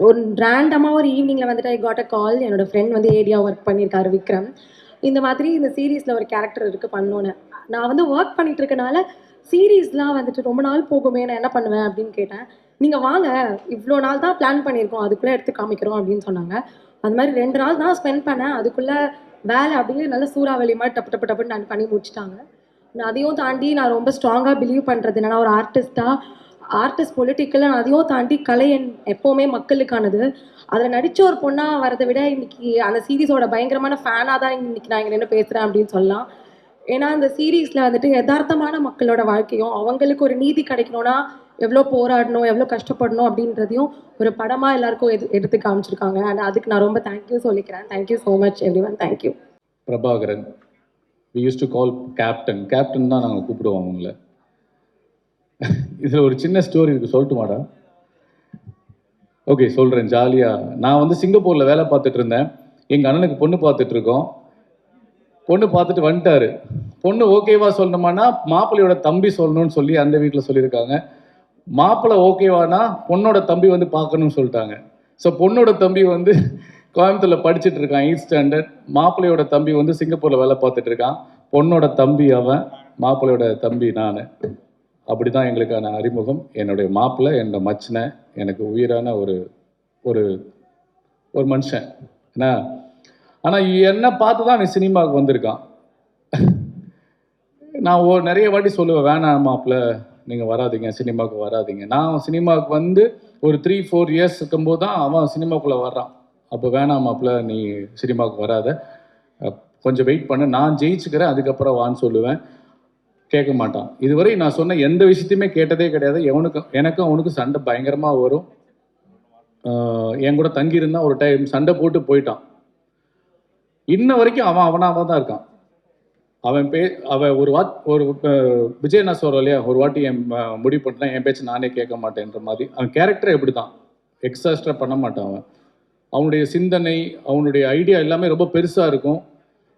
ஒரு ரேண்டமாக ஒரு ஈவினிங்கில் வந்துட்டு ஐ காட் அ கால். என்னோடய ஃப்ரெண்ட் வந்து ஏடியா ஒர்க் பண்ணியிருக்காரு விக்ரம். இந்த மாதிரி இந்த சீரீஸில் ஒரு கேரக்டர் இருக்குது பண்ணோன்னு. நான் வந்து ஒர்க் பண்ணிட்டு இருக்கனால சீரீஸ்லாம் வந்துட்டு ரொம்ப நாள் போகுமே, நான் என்ன பண்ணுவேன் அப்படின்னு கேட்டேன். நீங்கள் வாங்க, இவ்வளோ நாள் தான் பிளான் பண்ணியிருக்கோம், அதுக்குள்ளே எடுத்து காமிக்கிறோம் அப்படின்னு சொன்னாங்க. அது மாதிரி 2 நாள் தான் ஸ்பெண்ட் பண்ணேன். அதுக்குள்ளே வேலை அப்படியே நல்ல சூறாவளி மாதிரி டப்பு டப்பு டப்புன்னு நான் பண்ணி முடிச்சிட்டாங்க. நான் அதையும் தாண்டி நான் ரொம்ப ஸ்ட்ராங்காக பிலீவ் பண்ணுறது என்னன்னா, ஒரு ஆர்டிஸ்ட் பொலிட்டிக்கலாக நான் அதையும் தாண்டி கலை எப்போவுமே மக்களுக்கானது. அதில் நடித்த ஒரு பொண்ணாக வரதை விட இன்னைக்கு அந்த சீரீஸோட பயங்கரமான ஃபேனாக தான் இன்னைக்கு நான் இங்கே நின்று பேசுகிறேன் அப்படின்னு சொல்லலாம். ஏன்னா அந்த சீரீஸில் வந்துட்டு யதார்த்தமான மக்களோட வாழ்க்கையும் அவங்களுக்கு ஒரு நீதி கிடைக்கணும்னா எவ்வளோ போராடணும், எவ்வளோ கஷ்டப்படணும் அப்படின்றதையும் ஒரு படமாக எல்லாருக்கும் எடுத்து காமிச்சிருக்காங்க. அண்ட் அதுக்கு நான் ரொம்ப தேங்க்யூ சொல்லிக்கிறேன். Thank you so much everyone. Thank you. Prabhakaran, we use to call captain. Captain தான் நாங்கள் கூப்பிடுவோம் அவங்கள. இதில் ஒரு சின்ன ஸ்டோரி இருக்குது, சொல்லட்டுமாடா? ஓகே, சொல்கிறேன் ஜாலியாக. நான் வந்து சிங்கப்பூரில் வேலை பார்த்துட்டு இருந்தேன். எங்கள் அண்ணனுக்கு பொண்ணு பார்த்துட்ருக்கோம். பொண்ணு பார்த்துட்டு வந்துட்டாரு. பொண்ணு ஓகேவா சொல்லணுமானா மாப்பிள்ளையோட தம்பி சொல்லணும்னு சொல்லி அந்த வீட்டில் சொல்லியிருக்காங்க. மாப்பிள்ளை ஓகேவானா பொண்ணோட தம்பி வந்து பார்க்கணும்னு சொல்லிட்டாங்க. ஸோ பொண்ணோட தம்பி வந்து கோயம்புத்தூரில் படிச்சுட்டு இருக்கான், 8th ஸ்டாண்டர்ட். மாப்பிள்ளையோட தம்பி வந்து சிங்கப்பூரில் வேலை பார்த்துட்டு இருக்கான். பொண்ணோட தம்பி அவன், மாப்பிள்ளையோட தம்பி நான். அப்படி தான் எங்களுக்கான அறிமுகம். என்னுடைய மாப்பிள்ளை, என்னோட மச்சினை, எனக்கு உயிரான ஒரு ஒரு ஒரு மனுஷன். ஏன்னா ஆனால் என்னை பார்த்து தான் நீ சினிமாவுக்கு வந்திருக்கான். நான் நிறைய வாட்டி சொல்லுவேன், வேணாம் மாப்பிள்ளை நீங்கள் வராதிங்க, சினிமாவுக்கு வராதிங்க. நான் சினிமாவுக்கு வந்து ஒரு 3-4 இயர்ஸ் இருக்கும்போது தான் அவன் சினிமாவுக்குள்ளே வர்றான். அப்போ வேணாம் மாப்பிள்ளை, நீ சினிமாவுக்கு வராத, கொஞ்சம் வெயிட் பண்ணு, நான் ஜெயிச்சுக்கிறேன், அதுக்கப்புறம் வான்னு சொல்லுவேன். கேட்க மாட்டான். இதுவரை நான் சொன்ன எந்த விஷயத்தையுமே கேட்டதே கிடையாது. எனக்கும் அவனுக்கும் சண்டை பயங்கரமாக வரும். என் கூட தங்கியிருந்தான். ஒரு டைம் சண்டை போட்டு போயிட்டான். இன்ன வரைக்கும் அவனாக தான் இருக்கான். அவன் ஒரு விஜய் நான் சொல்கிறோம் இல்லையா, ஒரு வாட்டி என் முடிவு பண்ணிட்டேன், என் பேச்சு நானே கேட்க மாட்டேன்ற மாதிரி. அவன் கேரக்டர் எப்படி தான், எக்ஸாஸ்ட்ரா பண்ண மாட்டான். அவனுடைய சிந்தனை, அவனுடைய ஐடியா எல்லாமே ரொம்ப பெருசாக இருக்கும்.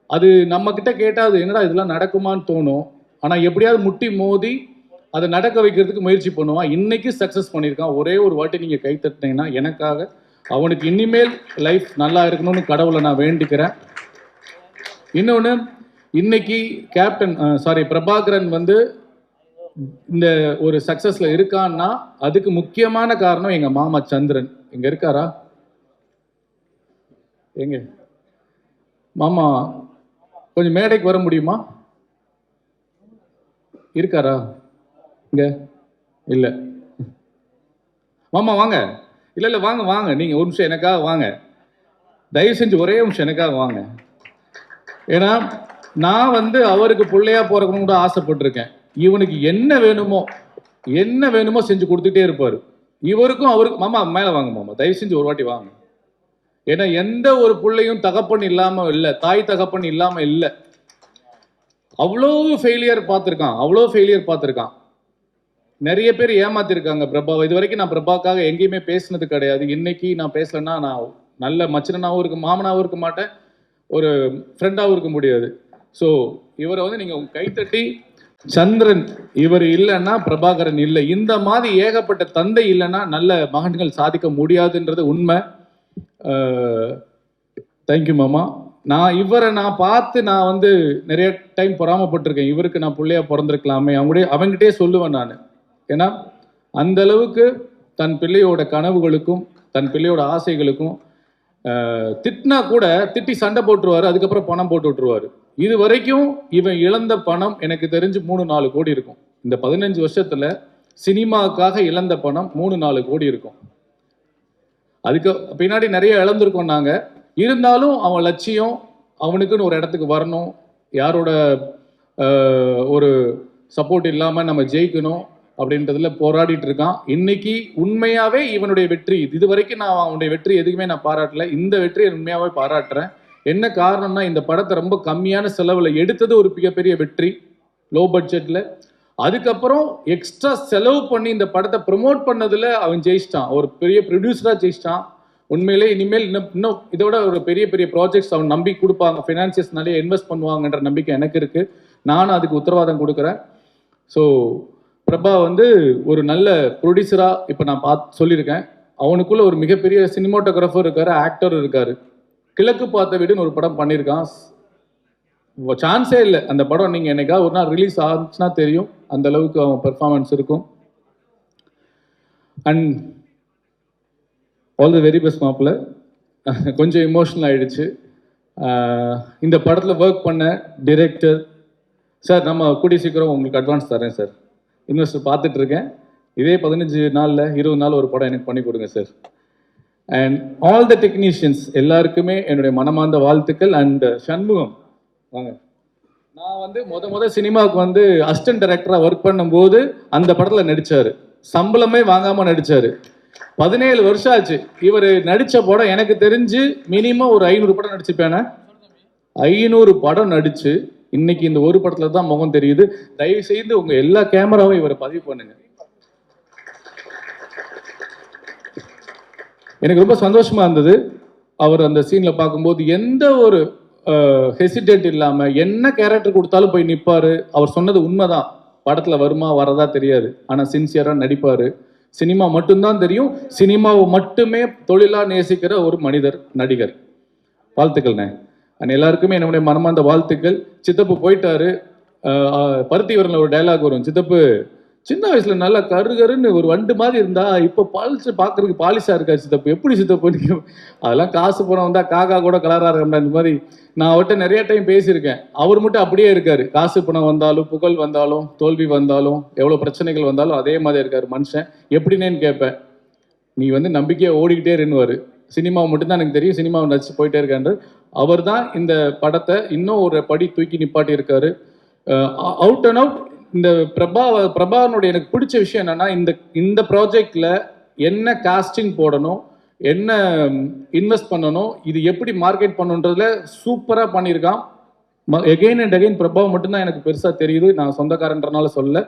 அது நம்மக்கிட்ட கேட்டால் அது என்னடா இதெல்லாம் நடக்குமான்னு தோணும். ஆனால் எப்படியாவது முட்டி மோதி அதை நடக்க வைக்கிறதுக்கு முயற்சி பண்ணுவான். இன்னைக்கு சக்ஸஸ் பண்ணியிருக்கான். ஒரே ஒரு வாட்டி நீங்கள் கை தட்டினீங்கன்னா எனக்காக அவனுக்கு இனிமேல் லைஃப் நல்லா இருக்கணும்னு கடவுளை நான் வேண்டிக்கிறேன். இன்னொன்று, இன்னைக்கு பிரபாகரன் வந்து இந்த ஒரு சக்ஸஸில் இருக்கான்னா அதுக்கு முக்கியமான காரணம் எங்கள் மாமா சந்திரன். இங்கே இருக்காரா? எங்க மாமா கொஞ்சம் மேடைக்கு வர முடியுமா? இருக்காரா இங்க? இல்லை மாமா வாங்க. இல்லை வாங்க வாங்க, நீங்கள் ஒரு நிமிஷம் எனக்காக வாங்க, தயவு செஞ்சு ஒரே நிமிஷம் எனக்காக வாங்க. ஏன்னா நான் வந்து அவருக்கு பிள்ளையா போறதுன்னு கூட ஆசைப்பட்டிருக்கேன். இவனுக்கு என்ன வேணுமோ செஞ்சு கொடுத்துட்டே இருப்பாரு. இவருக்கும் அவருக்கு. மாமா மேலே வாங்க மாமா, தயவு செஞ்சு ஒரு வாட்டி வாங்க. ஏன்னா எந்த ஒரு பிள்ளையும் தகப்பன் இல்லாம இல்லை, தாய் தகப்பன் இல்லாம இல்லை. அவ்வளோ ஃபெயிலியர் பார்த்துருக்கான். நிறைய பேர் ஏமாத்திருக்காங்க பிரபாவை. இது வரைக்கும் நான் பிரபாக்காக எங்கேயுமே பேசினது கிடையாது. இன்னைக்கு நான் பேசலன்னா நான் நல்ல மச்சனாவும் இருக்க, மாமனாவும் இருக்க மாட்டேன், ஒரு ஃப்ரெண்டாகவும் இருக்க முடியாது. ஸோ இவரை வந்து நீங்கள் கைத்தட்டி, சந்திரன் இவர் இல்லைன்னா பிரபாகரன் இல்லை. இந்த மாதிரி ஏகப்பட்ட தந்தை இல்லைன்னா நல்ல மகன்கள் சாதிக்க முடியாதுன்றது உண்மை. தேங்க்யூ மாமா. இவரை பார்த்து நான் வந்து நிறைய டைம் பொறாமப்பட்டிருக்கேன். இவருக்கு நான் பிள்ளையா பிறந்திருக்கலாமே, அவங்ககிட்டே சொல்லுவேன் நான். ஏன்னா அந்த அளவுக்கு தன் பிள்ளையோட கனவுகளுக்கும் தன் பிள்ளையோட ஆசைகளுக்கும் திட்டினா கூட திட்டி சண்டை போட்டுருவாரு, அதுக்கப்புறம் பணம் போட்டு விட்டுருவாரு. இது வரைக்கும் இவன் இழந்த பணம் எனக்கு தெரிஞ்சு 3-4 கோடி இருக்கும். இந்த 15 வருஷத்துல சினிமாவுக்காக இழந்த பணம் 3-4 கோடி இருக்கும். அதுக்கு பின்னாடி நிறைய இழந்திருக்கோம் நாங்க. இருந்தாலும் அவன் லட்சியம், அவனுக்குன்னு ஒரு இடத்துக்கு வரணும், யாரோட ஒரு சப்போர்ட் இல்லாம நம்ம ஜெயிக்கணும் அப்படின்றதுல போராடிட்டு இருக்கான். இன்னைக்கு உண்மையாவே இவனுடைய வெற்றி, இது வரைக்கும் நான் அவனுடைய வெற்றி எதுக்குமே நான் பாராட்டல, இந்த வெற்றியை உண்மையாவே பாராட்டுறேன். என்ன காரணம்னா, இந்த படத்தை ரொம்ப கம்மியான செலவுல எடுத்தது ஒரு மிகப்பெரிய வெற்றி, லோ பட்ஜெட்ல. அதுக்கப்புறம் எக்ஸ்ட்ரா செலவு பண்ணி இந்த படத்தை ப்ரமோட் பண்ணதுல அவன் ஜெயிச்சிட்டான், ஒரு பெரிய ப்ரொடியூசரா ஜெயிச்சிட்டான். உண்மையிலே இனிமேல் இன்னும் இதோட ஒரு பெரிய பெரிய ப்ராஜெக்ட்ஸ் அவன் நம்பி கொடுப்பாங்க, ஃபினான்சியர்ஸ் நிறைய இன்வெஸ்ட் பண்ணுவாங்கன்ற நம்பிக்கை எனக்கு இருக்கு. நானும் அதுக்கு உத்தரவாதம் கொடுக்குறேன். ஸோ பிரபா வந்து ஒரு நல்ல ப்ரொடியூசரா இப்போ நான் சொல்லியிருக்கேன். அவனுக்குள்ள ஒரு மிகப்பெரிய சினிமாட்டோகிராஃபர் இருக்காரு, ஆக்டர் இருக்காரு. கிழக்கு பார்த்த வீடுன்னு ஒரு படம் பண்ணியிருக்கான். சான்ஸே இல்லை. அந்த படம் நீங்கள் என்னைக்காவது ஒரு நாள் ரிலீஸ் ஆச்சுன்னா தெரியும், அந்த அளவுக்கு அவன் பெர்ஃபார்மன்ஸ் இருக்கும். And all the very best மாப்பிள்ள. கொஞ்சம் எமோஷனல் ஆகிடுச்சு. இந்த படத்தில் ஒர்க் பண்ண டிரெக்டர் சார், நம்ம கூடிய சீக்கிரம் உங்களுக்கு அட்வான்ஸ் தரேன் சார். இன்வெஸ்டர் பார்த்துட்ருக்கேன். இதே 15 நாளில் 20 நாள் ஒரு படம் எனக்கு பண்ணி கொடுங்க sir. And all the technicians எல்லாருக்குமே என்னுடைய மனமார்ந்த வாழ்த்துக்கள். அண்ட் சண்முகம் வாங்க. நான் வந்து முத சினிமாவுக்கு வந்து அசிஸ்டன்ட் டைரக்டராக ஒர்க் பண்ணும்போது அந்த படத்தில் நடித்தார். சம்பளமே வாங்காமல் நடித்தார். 17 வருஷம் ஆச்சு. இவர் நடித்த படம் எனக்கு தெரிஞ்சு மினிமம் ஒரு 500 படம் நடிச்சுப்பேனே. 500 படம் நடித்து இன்னைக்கு இந்த ஒரு படத்தில் தான் முகம் தெரியுது. தயவு செய்து உங்கள் எல்லா கேமராவும் இவரை பதிவு பண்ணுங்க. எனக்கு ரொம்ப சந்தோஷமா இருந்தது. அவர் அந்த சீன்ல பார்க்கும்போது எந்த ஒரு ஹெசிடேட் இல்லாம என்ன கேரக்டர் கொடுத்தாலும் போய் நிற்பாரு. அவர் சொன்னது உண்மைதான். படத்துல வருமா வரதா தெரியாது, ஆனா சின்சியரா நடிப்பாரு. சினிமா மட்டும்தான் தெரியும். சினிமாவை மட்டுமே தொழிலா நேசிக்கிற ஒரு மனிதர், நடிகர். வாழ்த்துக்கள்ண்ணே. அண்ட் எல்லாருக்குமே என்னுடைய மனமார்ந்த வாழ்த்துக்கள். சித்தப்பு போயிட்டாரு. பருத்திவரன்ல ஒரு டைலாக் வரும், சித்தப்பு சின்ன வயசுல நல்லா கருன்னு ஒரு வண்டு மாதிரி இருந்தா இப்போ பாலிச்சு பார்க்கறதுக்கு பாலிஷா இருக்கா சித்தப்பு, எப்படி சித்தப்பு? அதெல்லாம் காசு பணம் வந்தா காக்கா கூட கலரா இருக்கா. இந்த மாதிரி நான் அவர்கிட்ட நிறைய டைம் பேசியிருக்கேன். அவர் மட்டும் அப்படியே இருக்காரு. காசு பணம் வந்தாலும், புகழ் வந்தாலும், தோல்வி வந்தாலும், எவ்வளோ பிரச்சனைகள் வந்தாலும் அதே மாதிரி இருக்காரு மனுஷன். எப்படின்னேன்னு கேட்பேன். நீ வந்து நம்பிக்கையை ஓடிக்கிட்டே இருந்துவாரு. சினிமாவை மட்டும்தான் எனக்கு தெரியும், சினிமாவை நடிச்சு போயிட்டே இருக்காரு. அவர் தான் இந்த படத்தை இன்னும் ஒரு படி தூக்கி நிப்பாட்டி இருக்காரு. அவுட் அண்ட் அவுட் இந்த பிரபாவனுடைய எனக்கு பிடிச்ச விஷயம் என்னன்னா, இந்த ப்ராஜெக்ட்ல என்ன காஸ்டிங் போடணும், என்ன இன்வெஸ்ட் பண்ணணும், இது எப்படி மார்க்கெட் பண்ணணுன்றதுல சூப்பராக பண்ணியிருக்கான். எகெயின் அண்ட் அகெயின் பிரபாவம் மட்டும்தான் எனக்கு பெருசாக தெரியுது. நான் சொந்தக்காரன்றனால சொல்ல.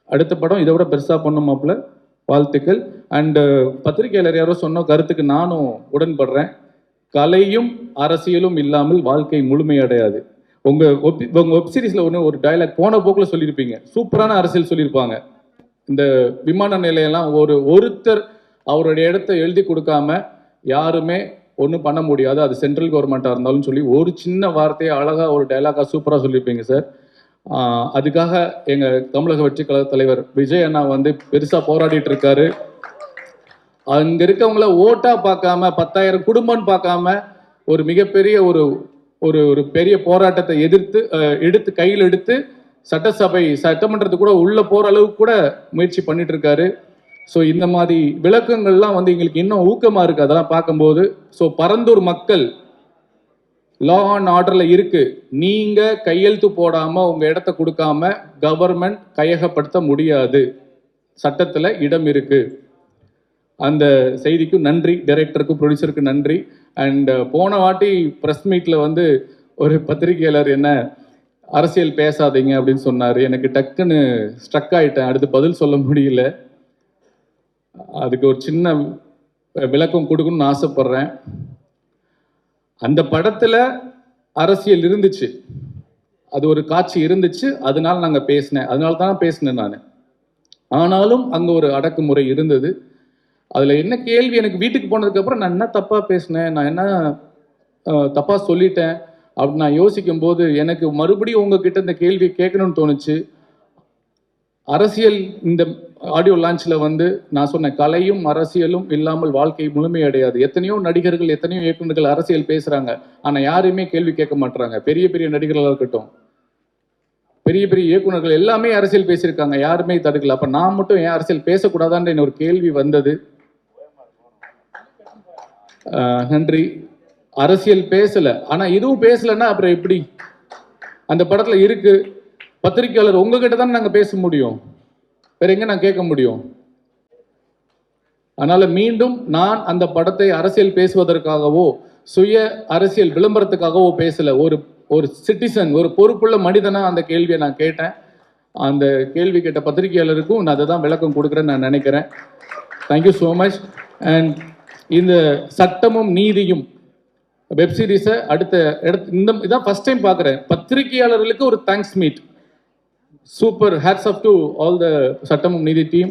அடுத்த படம் இதை விட பெருசாக பண்ணுமாப்புல. வாழ்த்துக்கள். அண்டு பத்திரிகையாளர் யாரோ சொன்ன கருத்துக்கு நானும் உடன்படுறேன். கலையும் அரசியலும் இல்லாமல் வாழ்க்கை முழுமையடையாது. உங்க வெப் சீரிஸ்ல ஒரு டைலாக் போன போக்கில் சொல்லியிருப்பீங்க. சூப்பரான அரசியல் சொல்லியிருப்பாங்க. இந்த விமான நிலையெல்லாம் ஒருத்தர் அவருடைய இடத்த எழுதி கொடுக்காம யாருமே ஒன்றும் பண்ண முடியாது, அது சென்ட்ரல் கவர்மெண்ட்டாக இருந்தாலும் சொல்லி ஒரு சின்ன வார்த்தையை அழகாக ஒரு டைலாக்காக சூப்பராக சொல்லியிருப்பீங்க சார். அதுக்காக எங்கள் தமிழக வெற்றி கழக தலைவர் விஜய் அண்ணா வந்து பெருசாக போராடிட்டு இருக்காரு. அங்கே இருக்கவங்கள ஓட்டா பார்க்காம 10,000 குடும்பம்னு பார்க்காம ஒரு மிகப்பெரிய ஒரு பெரிய போராட்டத்தை எடுத்து கையில் எடுத்து சட்டமன்றத்துக்கு கூட உள்ள போற அளவுக்கு கூட முயற்சி பண்ணிட்டு இருக்காரு. ஸோ இந்த மாதிரி விளக்கங்கள்லாம் வந்து எங்களுக்கு இன்னும் ஊக்கமா இருக்கு அதெல்லாம் பார்க்கும்போது. ஸோ பரந்தூர் மக்கள் லா அண்ட் ஆர்டர்ல இருக்கு. நீங்க கையெழுத்து போடாம உங்க இடத்த கொடுக்காம கவர்மெண்ட் கையகப்படுத்த முடியாது. சட்டத்துல இடம் இருக்கு. அந்த செய்திக்கும் நன்றி. டைரக்டருக்கும் ப்ரொடியூசருக்கு நன்றி. அண்ட் போன வாட்டி ப்ரெஸ் மீட்ல வந்து ஒரு பத்திரிகையாளர் என்ன அரசியல் பேசாதீங்க அப்படின்னு சொன்னார். எனக்கு டக்குன்னு ஸ்ட்ரக் ஆயிட்டேன். அடுத்து பதில் சொல்ல முடியல. அதுக்கு ஒரு சின்ன விளக்கம் கொடுக்கணும்னு ஆசைப்படுறேன். அந்த படத்துல அரசியல் இருந்துச்சு, அது ஒரு காட்சி இருந்துச்சு, அதனால நாங்கள் பேசினேன். அதனால தான் பேசினேன் நான். ஆனாலும் அங்கே ஒரு அடக்குமுறை இருந்தது. அதில் என்ன கேள்வி, எனக்கு வீட்டுக்கு போனதுக்கப்புறம் நான் என்ன தப்பாக பேசினேன், நான் என்ன தப்பாக சொல்லிட்டேன் அப்படின்னு நான் யோசிக்கும் போது எனக்கு மறுபடியும் உங்ககிட்ட இந்த கேள்வி கேட்கணும்னு தோணுச்சு. அரசியல் இந்த ஆடியோ லான்ச்சில் வந்து நான் சொன்ன கலையும் அரசியலும் இல்லாமல் வாழ்க்கை முழுமையடையாது. எத்தனையோ நடிகர்கள், எத்தனையோ இயக்குநர்கள் அரசியல் பேசுகிறாங்க, ஆனால் யாரையுமே கேள்வி கேட்க மாட்டுறாங்க. பெரிய பெரிய நடிகர்களாக இருக்கட்டும், பெரிய பெரிய இயக்குநர்கள் எல்லாமே அரசியல் பேசியிருக்காங்க, யாருமே தடுக்கல. அப்போ நான் மட்டும் ஏன் அரசியல் பேசக்கூடாதான்னு ஒரு கேள்வி வந்தது. நன்றி. அரசியல் பேசல, ஆனா இதுவும் பேசலன்னா அப்புறம் எப்படி? அந்த படத்துல இருக்கு. பத்திரிகையாளர் உங்ககிட்ட தான் நாங்க பேச முடியும், வேற எங்க நான் கேட்க முடியும்? அதனால மீண்டும் நான் அந்த படத்தை அரசியல் பேசுவதற்காகவோ சுய அரசியல் விளம்பரத்துக்காகவோ பேசல. ஒரு சிட்டிசன், ஒரு பொறுப்புள்ள மனிதனா அந்த கேள்வியை நான் கேட்டேன். அந்த கேள்வி கேட்ட பத்திரிகையாளருக்கும் நான் அதை தான் விளக்கம் கொடுக்குறேன்னு நான் நினைக்கிறேன். Thank you so much. அண்ட் இந்த சட்டமும் நீதியும் வெப் சீரிஸை இதான் ஃபர்ஸ்ட் டைம் பார்க்குறேன். பத்திரிகையாளர்களுக்கு ஒரு thanks meet. Super. Hats off to all the சட்டமும் நீதி டீம்.